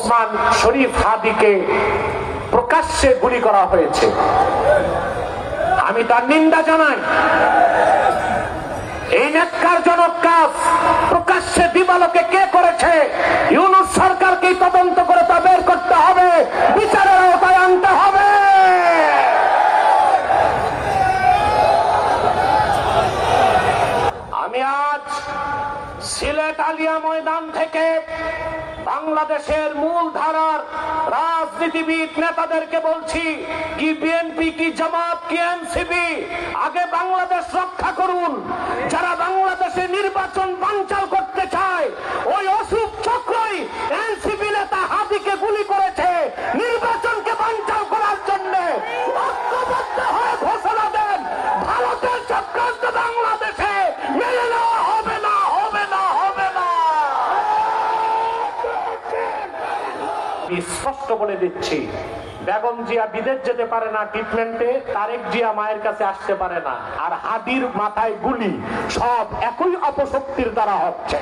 ওসমান শরীফ হাদিকে প্রকাশ্যে গুলি করা হয়েছে। আমি তার নিন্দা জানাই। এই ন্যাক্কারজনক কাজ প্রকাশ্যে দিবালোকে কে করেছে? ইউনূস সরকারকে তদন্ত করে তা বের করতে হবে, বিচারের আওতায় আনতে হবে। আমি আজ সিলেট আলিয়া ময়দান থেকে বাংলাদেশের মূল ধারার রাজনীতিবিদ নেতাদেরকে বলছি, কি বিএনপি, কি জামাত, কি এনসিপি, আগে বাংলাদেশ রক্ষা করুন। যারা বাংলাদেশে নির্বাচন বানচাল করতে চায়, ওই অসুখ চক্রই এনসিপি নেতা হাদিকে গুলি করেছে। নির্বাচনকে বানচাল করার জন্য ঐক্যবদ্ধ হয়ে ঘোষণা দেন, ভারতের চক্রান্ত বাংলাদেশে মেনে নেওয়া হবে না, হবে না, হবে না। স্পষ্ট বলে দিচ্ছি, বেগম জিয়া বিদেশ যেতে পারে না ট্রিটমেন্টে, তারেক জিয়া মায়ের কাছে আসতে পারে না, আর হাদির মাথায় গুলি, সব একই অপশক্তির দ্বারা হচ্ছে।